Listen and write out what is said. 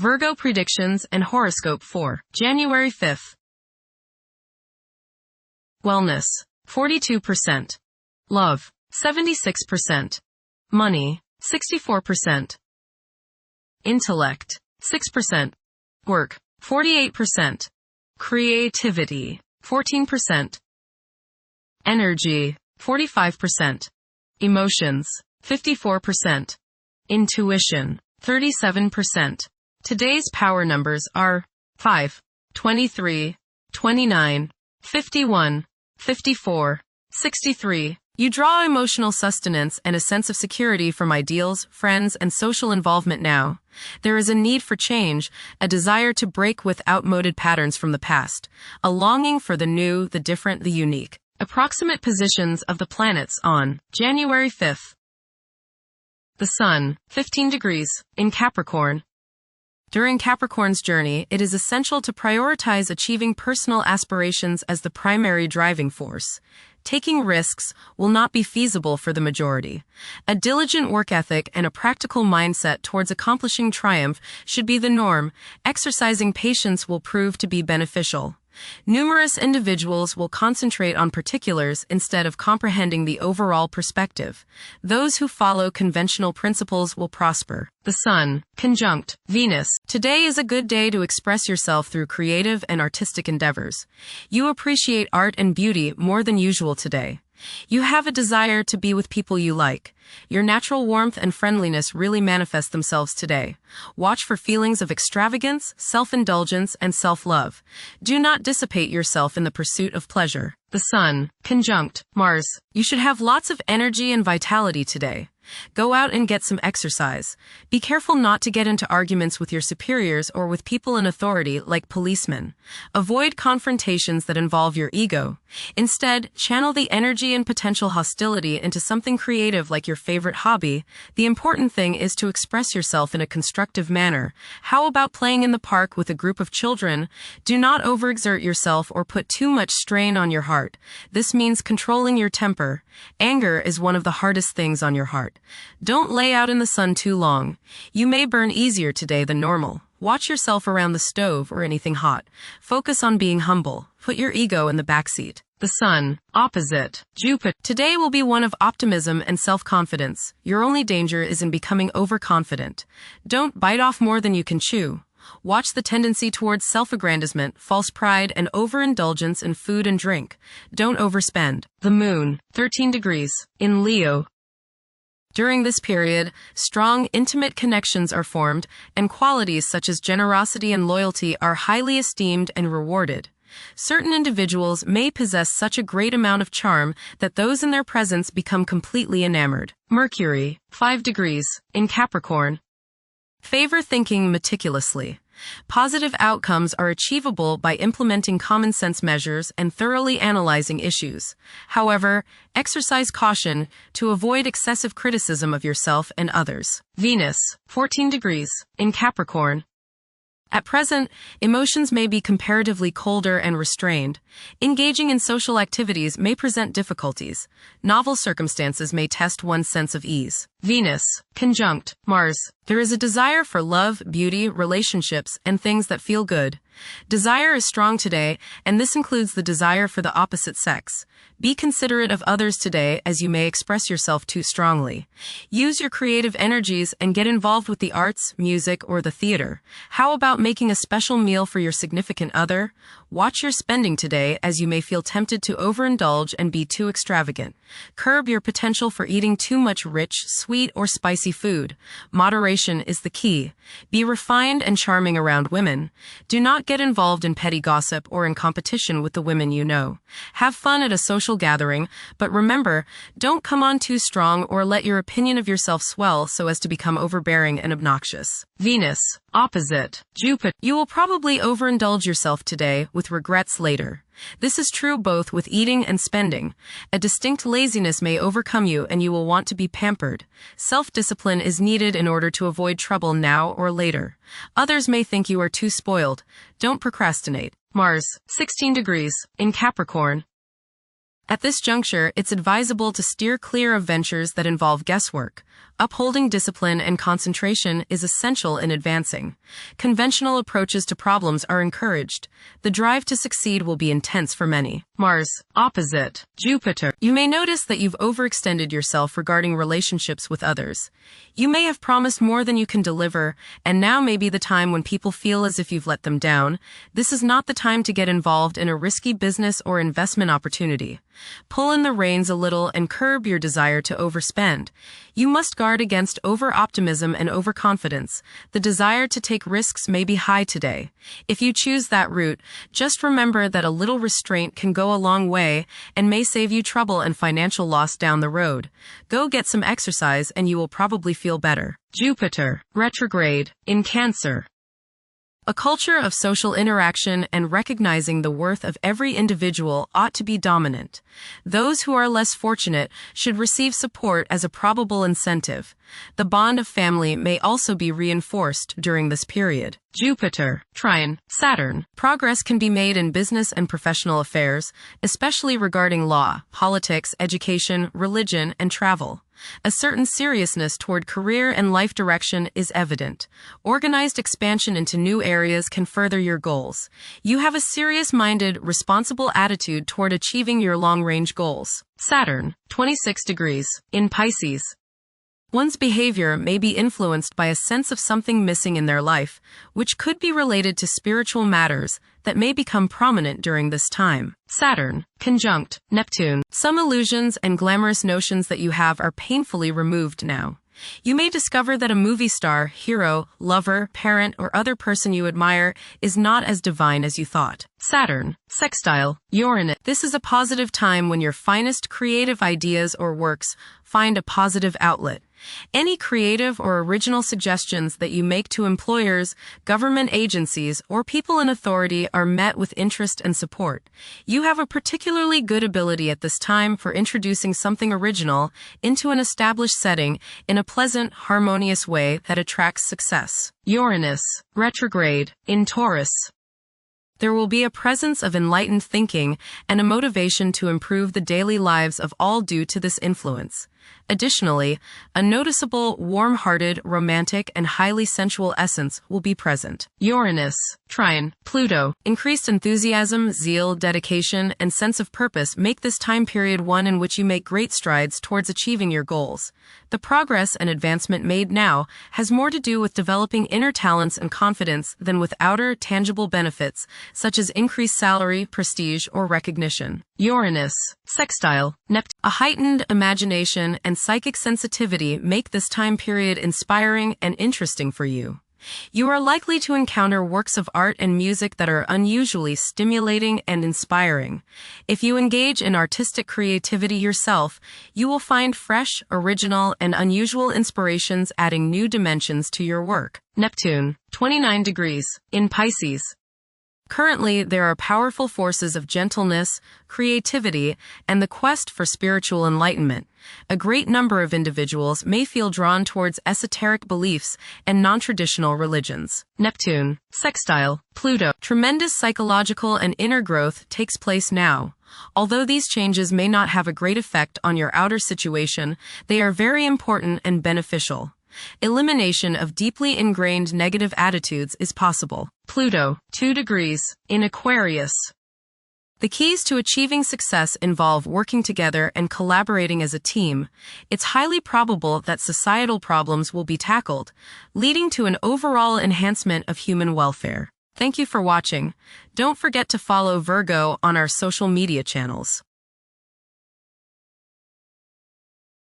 Virgo predictions and horoscope for January 5th. Wellness, 42%. Love, 76%. Money, 64%. Intellect, 6%. Work, 48%. Creativity, 14%. Energy, 45%. Emotions, 54%. Intuition, 37%. Today's power numbers are 5, 23, 29, 51, 54, 63. You draw emotional sustenance and a sense of security from ideals, friends, and social involvement now. There is a need for change, a desire to break with outmoded patterns from the past, a longing for the new, the different, the unique. Approximate positions of the planets on January 5th. The Sun, 15 degrees, in Capricorn. During Capricorn's journey, it is essential to prioritize achieving personal aspirations as the primary driving force. Taking risks will not be feasible for the majority. A diligent work ethic and a practical mindset towards accomplishing triumph should be the norm. Exercising patience will prove to be beneficial. Numerous individuals will concentrate on particulars instead of comprehending the overall perspective. Those who follow conventional principles will prosper. The Sun, conjunct Venus. Today is a good day to express yourself through creative and artistic endeavors. You appreciate art and beauty more than usual today. You have a desire to be with people you like. Your natural warmth and friendliness really manifest themselves today. Watch for feelings of extravagance, self-indulgence, and self-love. Do not dissipate yourself in the pursuit of pleasure. The Sun, conjunct Mars. You should have lots of energy and vitality today. Go out and get some exercise. Be careful not to get into arguments with your superiors or with people in authority like policemen. Avoid confrontations that involve your ego. Instead, channel the energy and potential hostility into something creative like your favorite hobby. The important thing is to express yourself in a constructive manner. How about playing in the park with a group of children? Do not overexert yourself or put too much strain on your heart. This means controlling your temper. Anger is one of the hardest things on your heart. Don't lay out in the sun too long. You may burn easier today than normal. Watch yourself around the stove or anything hot. Focus on being humble. Put your ego in the backseat. The Sun, opposite Jupiter. Today will be one of optimism and self-confidence. Your only danger is in becoming overconfident. Don't bite off more than you can chew. Watch the tendency towards self-aggrandizement, false pride, and overindulgence in food and drink. Don't overspend. The Moon, 13 degrees, in Leo. During this period, strong, intimate connections are formed, and qualities such as generosity and loyalty are highly esteemed and rewarded. Certain individuals may possess such a great amount of charm that those in their presence become completely enamored. Mercury, 5 degrees, in Capricorn. Favor thinking meticulously. Positive outcomes are achievable by implementing common sense measures and thoroughly analyzing issues. However, exercise caution to avoid excessive criticism of yourself and others. Venus, 14 degrees, in Capricorn. At present, emotions may be comparatively colder and restrained. Engaging in social activities may present difficulties. Novel circumstances may test one's sense of ease. Venus, conjunct Mars. There is a desire for love, beauty, relationships, and things that feel good. Desire is strong today, and this includes the desire for the opposite sex. Be considerate of others today as you may express yourself too strongly. Use your creative energies and get involved with the arts, music, or the theater. How about making a special meal for your significant other? Watch your spending today as you may feel tempted to overindulge and be too extravagant. Curb your potential for eating too much rich, sweet, or spicy food. Moderation is the key. Be refined and charming around women. Do not get involved in petty gossip or in competition with the women you know. Have fun at a social gathering, but remember, don't come on too strong or let your opinion of yourself swell so as to become overbearing and obnoxious. Venus, opposite Jupiter. You will probably overindulge yourself today with regrets later. This is true both with eating and spending. A distinct laziness may overcome you and you will want to be pampered. Self-discipline is needed in order to avoid trouble now or later. Others may think you are too spoiled. Don't procrastinate. Mars, 16 degrees, in Capricorn. At this juncture, it's advisable to steer clear of ventures that involve guesswork. Upholding discipline and concentration is essential in advancing. Conventional approaches to problems are encouraged. The drive to succeed will be intense for many. Mars, opposite Jupiter. You may notice that you've overextended yourself regarding relationships with others. You may have promised more than you can deliver, and now may be the time when people feel as if you've let them down. This is not the time to get involved in a risky business or investment opportunity. Pull in the reins a little and curb your desire to overspend. You must guard against over-optimism and overconfidence. The desire to take risks may be high today. If you choose that route, just remember that a little restraint can go a long way and may save you trouble and financial loss down the road. Go get some exercise and you will probably feel better. Jupiter, retrograde, in Cancer. A culture of social interaction and recognizing the worth of every individual ought to be dominant. Those who are less fortunate should receive support as a probable incentive. The bond of family may also be reinforced during this period. Jupiter, trine, Saturn. Progress can be made in business and professional affairs, especially regarding law, politics, education, religion, and travel. A certain seriousness toward career and life direction is evident. Organized expansion into new areas can further your goals. You have a serious-minded, responsible attitude toward achieving your long-range goals. Saturn, 26 degrees, in Pisces. One's behavior may be influenced by a sense of something missing in their life, which could be related to spiritual matters that may become prominent during this time. Saturn, conjunct Neptune. Some illusions and glamorous notions that you have are painfully removed now. You may discover that a movie star, hero, lover, parent, or other person you admire is not as divine as you thought. Saturn, sextile Uranus. This is a positive time when your finest creative ideas or works find a positive outlet. Any creative or original suggestions that you make to employers, government agencies, or people in authority are met with interest and support. You have a particularly good ability at this time for introducing something original into an established setting in a pleasant, harmonious way that attracts success. Uranus, retrograde, in Taurus. There will be a presence of enlightened thinking and a motivation to improve the daily lives of all due to this influence. Additionally, a noticeable, warm-hearted, romantic, and highly sensual essence will be present. Uranus, trine, Pluto. Increased enthusiasm, zeal, dedication, and sense of purpose make this time period one in which you make great strides towards achieving your goals. The progress and advancement made now has more to do with developing inner talents and confidence than with outer, tangible benefits, such as increased salary, prestige, or recognition. Uranus, sextile Neptune. A heightened imagination and psychic sensitivity make this time period inspiring and interesting for you. You are likely to encounter works of art and music that are unusually stimulating and inspiring. If you engage in artistic creativity yourself, you will find fresh, original, and unusual inspirations adding new dimensions to your work. Neptune, 29 degrees, in Pisces. Currently, there are powerful forces of gentleness, creativity, and the quest for spiritual enlightenment. A great number of individuals may feel drawn towards esoteric beliefs and non-traditional religions. Neptune, sextile Pluto. Tremendous psychological and inner growth takes place now. Although these changes may not have a great effect on your outer situation, they are very important and beneficial. Elimination of deeply ingrained negative attitudes is possible. Pluto, 2 degrees, in Aquarius. The keys to achieving success involve working together and collaborating as a team. It's highly probable that societal problems will be tackled, leading to an overall enhancement of human welfare. Thank you for watching. Don't forget to follow Virgo on our social media channels.